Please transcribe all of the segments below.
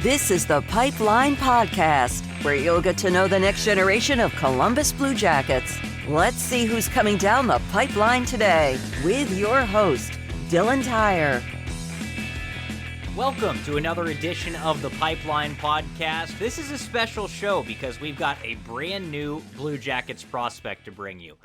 This is the Pipeline Podcast, where you'll get to know the next generation of Columbus Blue Jackets. Let's see who's coming down the pipeline today with your host, Dylan Tyrer. Welcome to another edition of the Pipeline Podcast. This is a special show because we've got a brand new Blue Jackets prospect to bring you.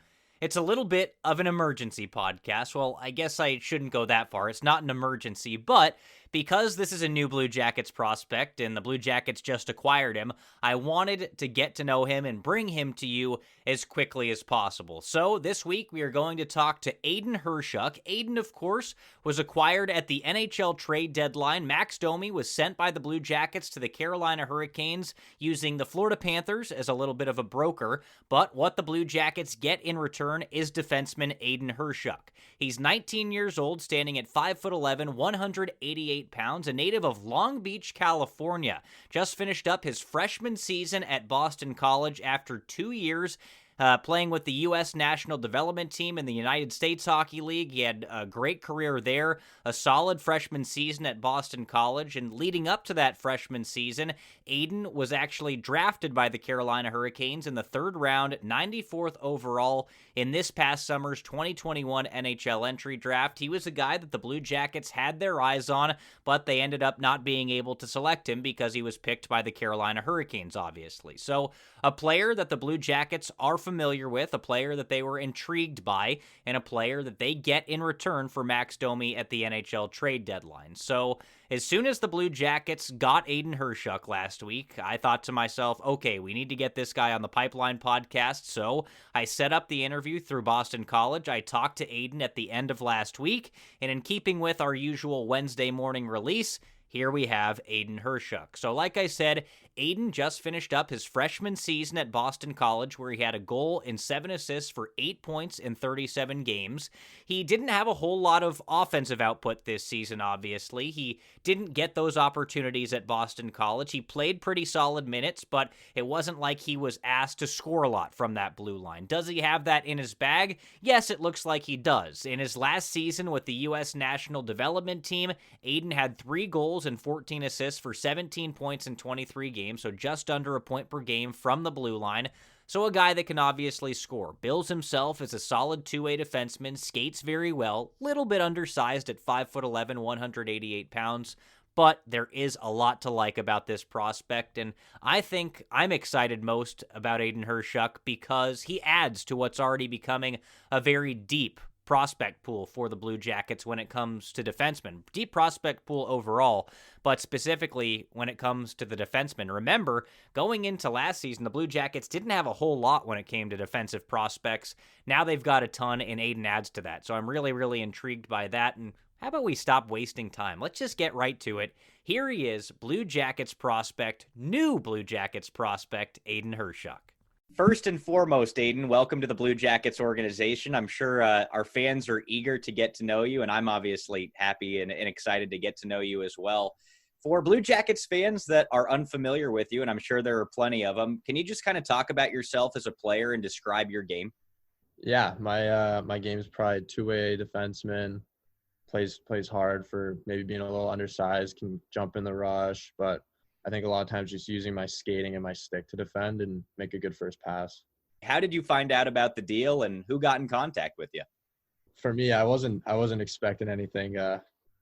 It's a little bit of an emergency podcast. Well, I guess I shouldn't go that far. It's not an emergency, but because this is a new Blue Jackets prospect and the Blue Jackets just acquired him, I wanted to get to know him and bring him to you as quickly as possible. So this week we are going to talk to Aidan Hreschuk. Aidan, of course, was acquired at the NHL trade deadline. Max Domi was sent by the Blue Jackets to the Carolina Hurricanes using the Florida Panthers as a little bit of a broker. But what the Blue Jackets get in return is defenseman Aidan Hreschuk. He's 19 years old, standing at 5'11", 188 pounds, a native of Long Beach, California. Just finished up his freshman season at Boston College after 2 years playing with the U.S. National Development Team in the United States Hockey League. He had a great career there, a solid freshman season at Boston College, and leading up to that freshman season, Aidan was actually drafted by the Carolina Hurricanes in the third round, 94th overall in this past summer's 2021 NHL entry draft. He was a guy that the Blue Jackets had their eyes on, but they ended up not being able to select him because he was picked by the Carolina Hurricanes, obviously. So a player that the Blue Jackets are familiar with, a player that they were intrigued by, and a player that they get in return for Max Domi at the NHL trade deadline. So as soon as the Blue Jackets got Aidan Hreschuk last week, I thought to myself, okay, we need to get this guy on the Pipeline Podcast. So I set up the interview through Boston College. I talked to Aidan at the end of last week, and in keeping with our usual Wednesday morning release, here we have Aidan Hreschuk. So like I said, Aidan just finished up his freshman season at Boston College, where he had a goal and 7 assists for 8 points in 37 games. He didn't have a whole lot of offensive output this season, obviously. He didn't get those opportunities at Boston College. He played pretty solid minutes, but it wasn't like he was asked to score a lot from that blue line. Does he have that in his bag? Yes, it looks like he does. In his last season with the U.S. National Development Team, Aidan had 3 goals and 14 assists for 17 points in 23 games, so just under a point per game from the blue line. So a guy that can obviously score. Bills himself as a solid two-way defenseman, skates very well, little bit undersized at 5'11", 188 pounds, but there is a lot to like about this prospect, and I think I'm excited most about Aidan Hreschuk because he adds to what's already becoming a very deep prospect pool for the Blue Jackets when it comes to defensemen. Deep prospect pool overall, but specifically when it comes to the defensemen. Remember, going into last season, the Blue Jackets didn't have a whole lot when it came to defensive prospects. Now they've got a ton, and Aidan adds to that. So I'm really, really intrigued by that. And how about we stop wasting time? Let's just get right to it. Here he is, Blue Jackets prospect, new Blue Jackets prospect, Aidan Hreschuk. First and foremost, Aidan, welcome to the Blue Jackets organization. I'm sure our fans are eager to get to know you, and I'm obviously happy and excited to get to know you as well. For Blue Jackets fans that are unfamiliar with you, and I'm sure there are plenty of them, can you just kind of talk about yourself as a player and describe your game? Yeah, my game is probably two-way defenseman, plays hard for maybe being a little undersized, can jump in the rush, but I think a lot of times just using my skating and my stick to defend and make a good first pass. How did you find out about the deal, and who got in contact with you? For me, I wasn't expecting anything to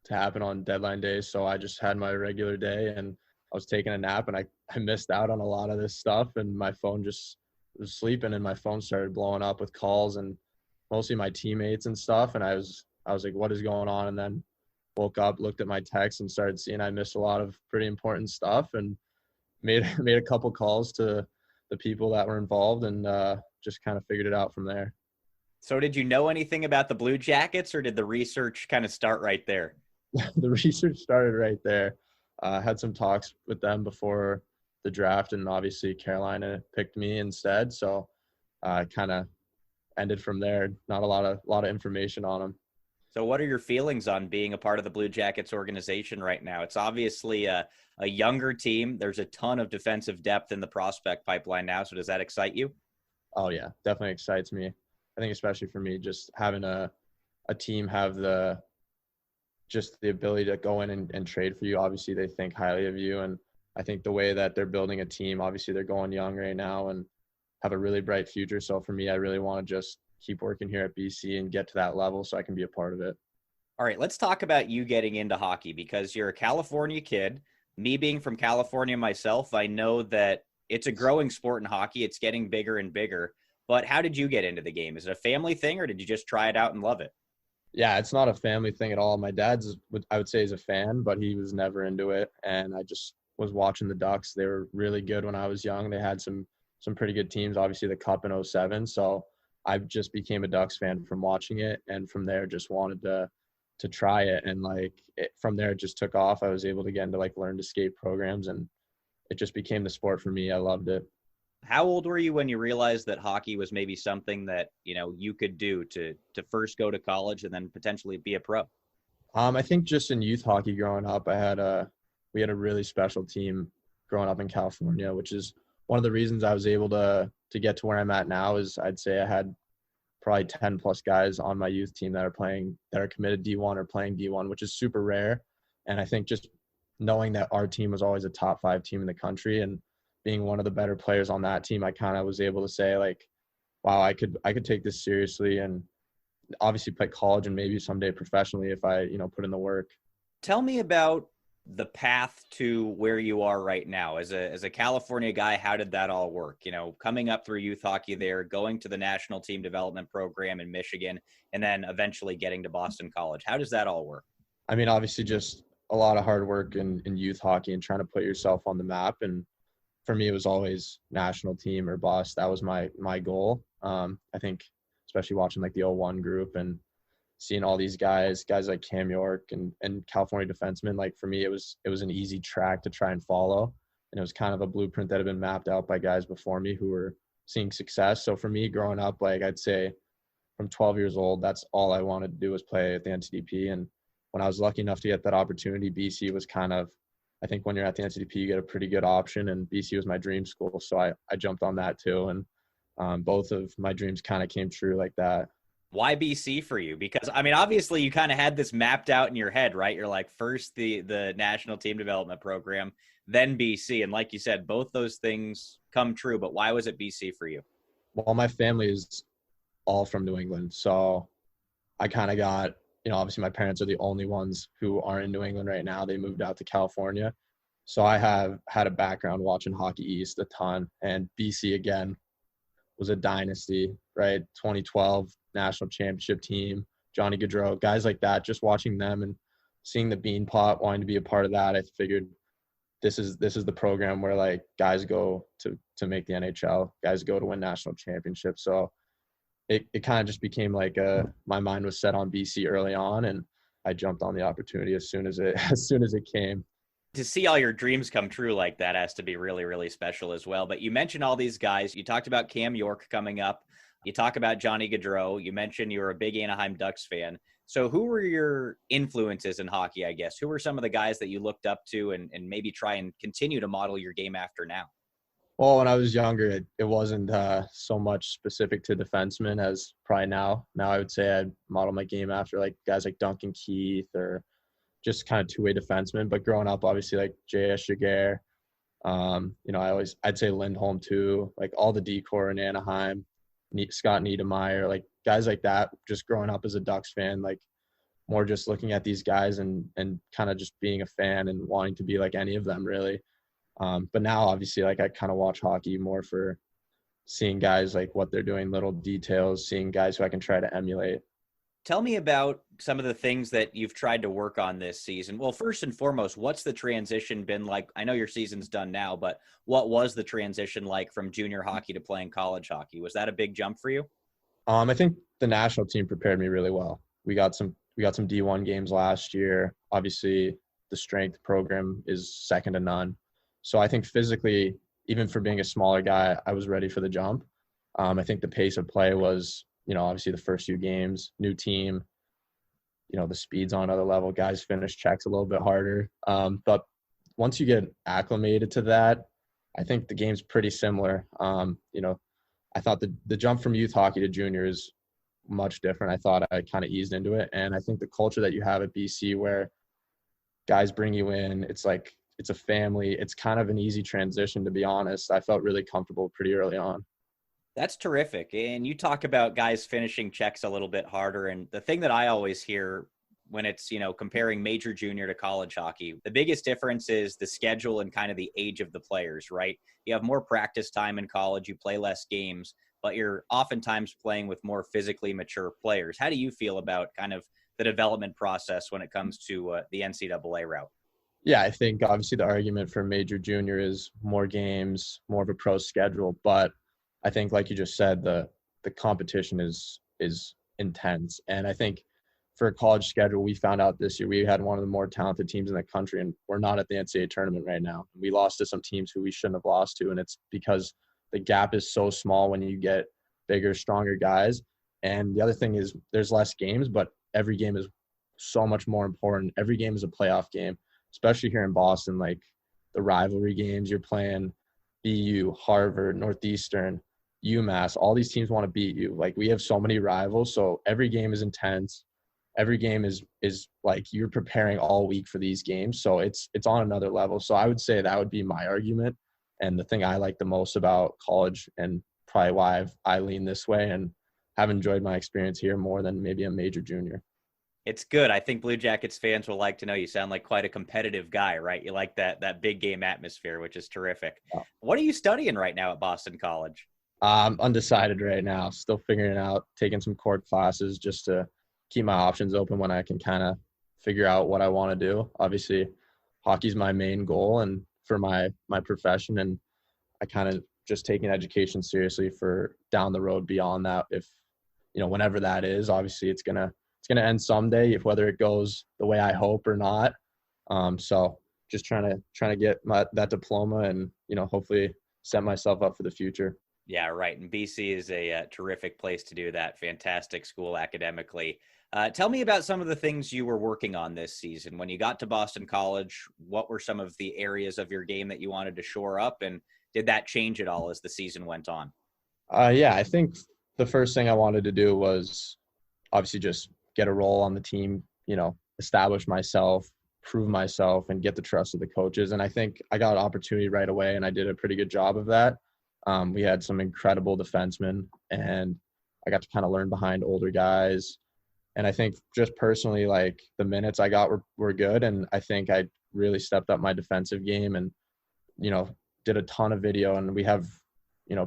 happen on deadline day, so I just had my regular day, and I was taking a nap, and I missed out on a lot of this stuff, and my phone just was sleeping, and my phone started blowing up with calls, and mostly my teammates and stuff, and I was like, what is going on? And then woke up, looked at my text, and started seeing I missed a lot of pretty important stuff, and made a couple calls to the people that were involved, and just kind of figured it out from there. So did you know anything about the Blue Jackets, or did the research kind of start right there? The research started right there. Had some talks with them before the draft, and obviously Carolina picked me instead, so kind of ended from there. Not a lot of information on them. So what are your feelings on being a part of the Blue Jackets organization right now? It's obviously a younger team. There's a ton of defensive depth in the prospect pipeline now. So does that excite you? Oh, yeah, definitely excites me. I think especially for me, just having a team have the just the ability to go in and trade for you. Obviously, they think highly of you. And I think the way that they're building a team, obviously they're going young right now and have a really bright future. So for me, I really want to just keep working here at BC and get to that level so I can be a part of it. All right, let's talk about you getting into hockey because you're a California kid. Me being from California myself, I know that it's a growing sport in hockey. It's getting bigger and bigger. But how did you get into the game? Is it a family thing or did you just try it out and love it? Yeah, it's not a family thing at all. My dad's, I would say, is a fan, but he was never into it. And I just was watching the Ducks. They were really good when I was young. They had some pretty good teams, obviously the Cup in '07. So I just became a Ducks fan from watching it. And from there, just wanted to try it. And from there, it just took off. I was able to get into learn to skate programs, and it just became the sport for me. I loved it. How old were you when you realized that hockey was maybe something that, you could do to first go to college and then potentially be a pro? I think just in youth hockey growing up, we had a really special team growing up in California, which is one of the reasons I was able to get to where I'm at now. Is I'd say I had probably 10 plus guys on my youth team that are committed D1 or playing D1, which is super rare. And I think just knowing that our team was always a top 5 team in the country and being one of the better players on that team, I kind of was able to say wow, I could take this seriously and obviously play college and maybe someday professionally if I, put in the work. Tell me about the path to where you are right now as a California guy. How did that all work? Coming up through youth hockey there, going to the national team development program in Michigan, and then eventually getting to Boston College. How does that all work? I mean, obviously just a lot of hard work in youth hockey and trying to put yourself on the map. And for me, it was always national team or bust. That was my goal. I think especially watching the '01 group and seeing all these guys like Cam York and California defensemen, for me, it was an easy track to try and follow. And it was kind of a blueprint that had been mapped out by guys before me who were seeing success. So for me growing up, I'd say from 12 years old, that's all I wanted to do was play at the NCDP. And when I was lucky enough to get that opportunity, BC was kind of, I think when you're at the NCDP, you get a pretty good option, and BC was my dream school. So I jumped on that too. And both of my dreams kind of came true like that. Why BC for you? Because, obviously you kind of had this mapped out in your head, right? You're first the national team development program, then BC. And like you said, both those things come true. But why was it BC for you? Well, my family is all from New England. So I kind of got, obviously my parents are the only ones who are in New England right now. They moved out to California. So I have had a background watching Hockey East a ton. And BC, again, was a dynasty, right? 2012 national championship team, Johnny Gaudreau, guys like that, just watching them and seeing the bean pot, wanting to be a part of that. I figured this is the program where guys go to make the NHL, guys go to win national championships. So it kind of just became my mind was set on BC early on, and I jumped on the opportunity as soon as it came. To see all your dreams come true like that has to be really, really special as well. But you mentioned all these guys. You talked about Cam York coming up. You talk about Johnny Gaudreau. You mentioned you were a big Anaheim Ducks fan. So who were your influences in hockey, I guess? Who were some of the guys that you looked up to and maybe try and continue to model your game after now? Well, when I was younger, it wasn't so much specific to defensemen as probably now. Now I would say I'd model my game after guys like Duncan Keith or just kind of two-way defensemen. But growing up, obviously J.S. Jaguar, I'd say Lindholm too, all the decor in Anaheim, Scott Niedermayer, guys like that. Just growing up as a Ducks fan, more just looking at these guys and kind of just being a fan and wanting to be like any of them really. But now obviously I kind of watch hockey more for seeing guys what they're doing, little details, seeing guys who I can try to emulate. Tell me about some of the things that you've tried to work on this season. Well, first and foremost, what's the transition been like? I know your season's done now, but what was the transition like from junior hockey to playing college hockey? Was that a big jump for you? I think the national team prepared me really well. We got some D1 games last year. Obviously, the strength program is second to none. So I think physically, even for being a smaller guy, I was ready for the jump. I think the pace of play was, obviously the first few games, new team, the speed's on another level. Guys finish checks a little bit harder. But once you get acclimated to that, I think the game's pretty similar. I thought the jump from youth hockey to juniors much different. I thought I kind of eased into it. And I think the culture that you have at BC where guys bring you in, it's like, it's a family. It's kind of an easy transition, to be honest. I felt really comfortable pretty early on. That's terrific. And you talk about guys finishing checks a little bit harder. And the thing that I always hear when it's, comparing major junior to college hockey, the biggest difference is the schedule and kind of the age of the players, right? You have more practice time in college, you play less games, but you're oftentimes playing with more physically mature players. How do you feel about kind of the development process when it comes to the NCAA route? Yeah, I think obviously the argument for major junior is more games, more of a pro schedule, but I think, like you just said, the competition is intense. And I think for a college schedule, we found out this year we had one of the more talented teams in the country, and we're not at the NCAA tournament right now. We lost to some teams who we shouldn't have lost to, and it's because the gap is so small when you get bigger, stronger guys. And the other thing is there's less games, but every game is so much more important. Every game is a playoff game, especially here in Boston. Like the rivalry games, you're playing BU, Harvard, Northeastern, UMass. All these teams want to beat you. Like we have so many rivals, so every game is intense. Every game is like you're preparing all week for these games, so it's on another level. So I would say that would be my argument, and the thing I like the most about college, and probably why I lean this way and have enjoyed my experience here more than maybe a major junior. It's good. I think Blue Jackets fans will like to know you sound like quite a competitive guy, right? You like that big game atmosphere, which is terrific. Yeah. What are you studying right now at Boston College? I'm undecided right now, still figuring it out, taking some core classes just to keep my options open when I can kind of figure out what I want to do. Obviously, hockey's my main goal and for my profession, and I kind of just taking education seriously for down the road beyond that. If whenever that is, obviously it's gonna end someday, if whether it goes the way I hope or not. So just trying to get that diploma and hopefully set myself up for the future. Yeah, right. And BC is a terrific place to do that. Fantastic school academically. Tell me about some of the things you were working on this season. When you got to Boston College, what were some of the areas of your game that you wanted to shore up? And did that change at all as the season went on? Yeah, I think the first thing I wanted to do was obviously just get a role on the team, establish myself, prove myself, and get the trust of the coaches. And I think I got an opportunity right away, and I did a pretty good job of that. We had some incredible defensemen, and I got to kind of learn behind older guys. And I think just personally, like the minutes I got were good. And I think I really stepped up my defensive game and, did a ton of video. And we have,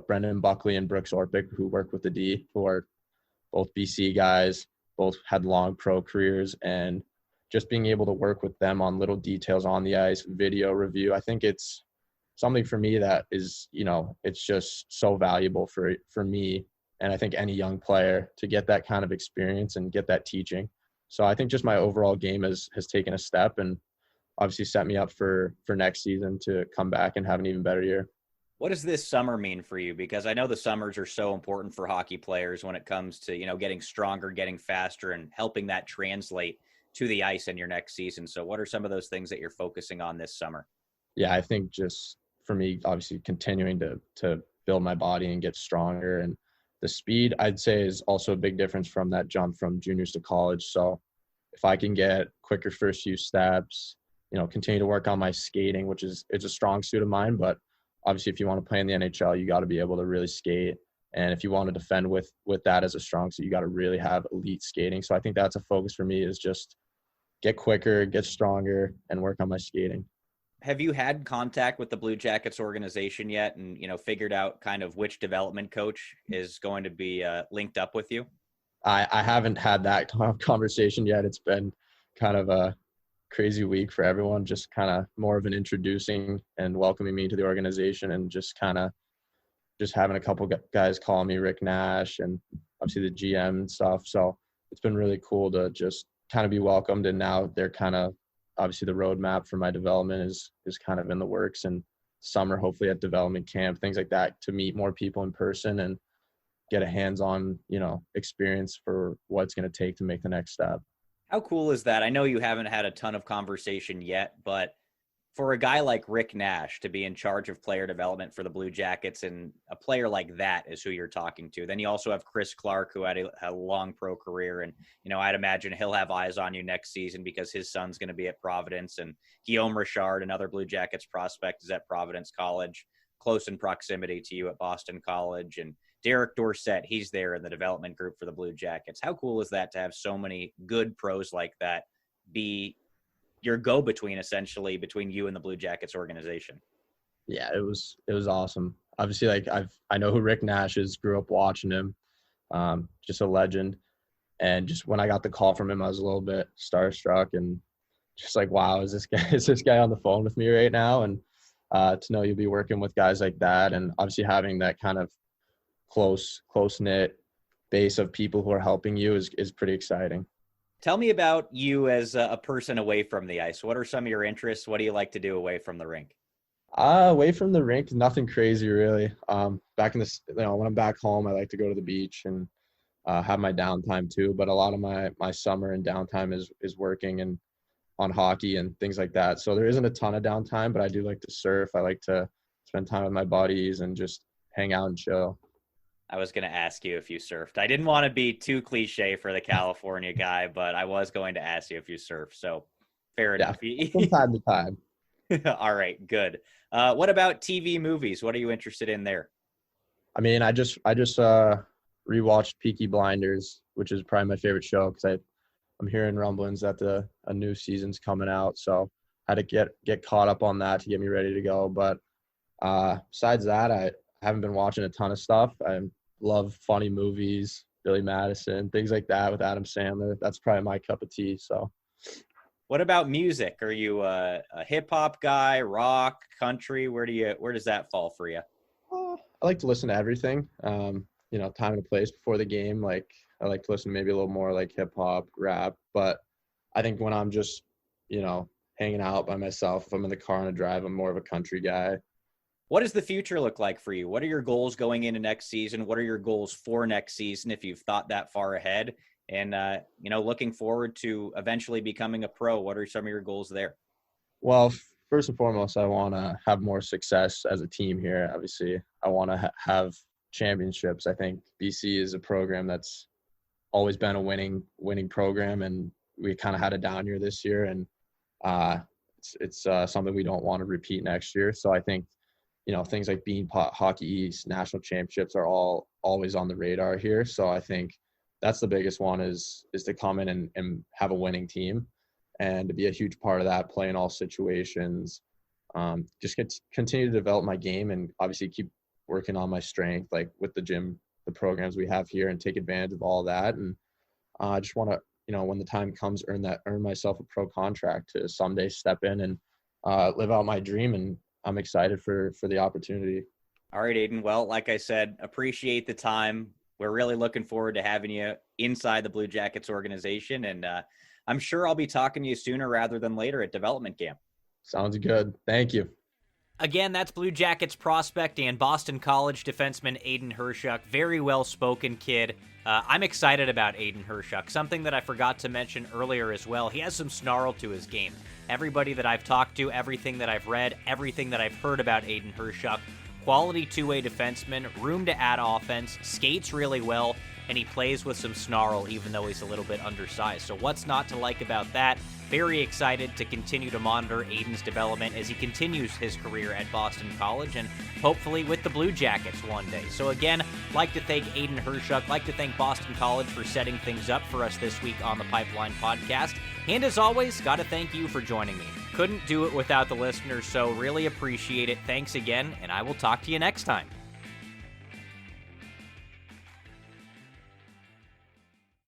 Brendan Buckley and Brooks Orpik who work with the D, who are both BC guys, both had long pro careers, and just being able to work with them on little details on the ice, video review. I think it's something for me that is, it's just so valuable for me. And I think any young player to get that kind of experience and get that teaching. So I think just my overall game has taken a step and obviously set me up for next season to come back and have an even better year. What does this summer mean for you? Because I know the summers are so important for hockey players when it comes to, getting stronger, getting faster, and helping that translate to the ice in your next season. So what are some of those things that you're focusing on this summer? Yeah, I think just for me, obviously continuing to build my body and get stronger. And the speed, I'd say, is also a big difference from that jump from juniors to college. So if I can get quicker first few steps, continue to work on my skating, which is a strong suit of mine, but obviously if you want to play in the NHL, you got to be able to really skate. And if you want to defend with that as a strong suit, you got to really have elite skating. So I think that's a focus for me, is just get quicker, get stronger, and work on my skating. Have you had contact with the Blue Jackets organization yet and, figured out kind of which development coach is going to be linked up with you? I haven't had that conversation yet. It's been kind of a crazy week for everyone, just kind of more of an introducing and welcoming me to the organization, and just having a couple guys call me Rick Nash and obviously the GM and stuff. So it's been really cool to just kind of be welcomed. And now they're kind of, obviously the roadmap for my development is kind of in the works, and summer, hopefully at development camp, things like that, to meet more people in person and get a hands-on, experience for what it's going to take to make the next step. How cool is that? I know you haven't had a ton of conversation yet, but For a guy like Rick Nash to be in charge of player development for the Blue Jackets, and a player like that is who you're talking to. Then you also have Chris Clark, who had a long pro career. And, I'd imagine he'll have eyes on you next season because his son's going to be at Providence. And Guillaume Richard, another Blue Jackets prospect, is at Providence College, close in proximity to you at Boston College. And Derek Dorsett, he's there in the development group for the Blue Jackets. How cool is that to have so many good pros like that be your go-between, essentially, between you and the Blue Jackets organization? Yeah, it was awesome. Obviously, like I know who Rick Nash is, grew up watching him, just a legend. And just when I got the call from him, I was a little bit starstruck and just like, wow, is this guy on the phone with me right now? And to know you'll be working with guys like that, and obviously having that kind of close-knit base of people who are helping you is pretty exciting. Tell me about you as a person away from the ice. What are some of your interests? What do you like to do away from the rink? Away from the rink, nothing crazy really. Back in this, when I'm back home, I like to go to the beach and have my downtime too. But a lot of my summer and downtime is working and on hockey and things like that. So there isn't a ton of downtime, but I do like to surf. I like to spend time with my buddies and just hang out and chill. I was going to ask you if you surfed. I didn't want to be too cliche for the California guy, but I was going to ask you if you surf. So fair enough. From time to time. All right, good. What about TV movies? What are you interested in there? I mean, I just rewatched Peaky Blinders, which is probably my favorite show because I'm hearing rumblings that a new season's coming out. So I had to get caught up on that to get me ready to go. But besides that, I haven't been watching a ton of stuff. I love funny movies, Billy Madison, things like that with Adam Sandler. That's probably my cup of tea. So what about music? Are you a hip hop guy, rock, country? Where does that fall for you? I like to listen to everything. Time and place before the game. Like I like to listen to maybe a little more like hip hop, rap. But I think when I'm just, hanging out by myself, if I'm in the car on a drive, I'm more of a country guy. What does the future look like for you? What are your goals going into next season? What are your goals for next season if you've thought that far ahead? And, looking forward to eventually becoming a pro, what are some of your goals there? Well, first and foremost, I want to have more success as a team here. Obviously, I want to have championships. I think BC is a program that's always been a winning program, and we kind of had a down year this year, and it's something we don't want to repeat next year. So I think, things like Bean Pot, Hockey East, national championships are all always on the radar here. So I think that's the biggest one is to come in and have a winning team and to be a huge part of that, play in all situations, just continue to develop my game and obviously keep working on my strength, like with the gym, the programs we have here, and take advantage of all that. And I just want to, when the time comes, earn myself a pro contract to someday step in and live out my dream. And I'm excited for the opportunity. All right, Aidan. Well, like I said, appreciate the time. We're really looking forward to having you inside the Blue Jackets organization. And I'm sure I'll be talking to you sooner rather than later at development camp. Sounds good. Thank you. Again, that's Blue Jackets prospect and Boston College defenseman Aidan Hreschuk. Very well-spoken kid. I'm excited about Aidan Hreschuk. Something that I forgot to mention earlier as well. He has some snarl to his game. Everybody that I've talked to, everything that I've read, everything that I've heard about Aidan Hreschuk, quality two-way defenseman, room to add offense, skates really well, and he plays with some snarl even though he's a little bit undersized. So what's not to like about that? Very excited to continue to monitor Aidan's development as he continues his career at Boston College and hopefully with the Blue Jackets one day. So again, like to thank Aidan Hreschuk, like to thank Boston College for setting things up for us this week on the Pipeline Podcast. And as always, got to thank you for joining me. Couldn't do it without the listeners, so really appreciate it. Thanks again, and I will talk to you next time.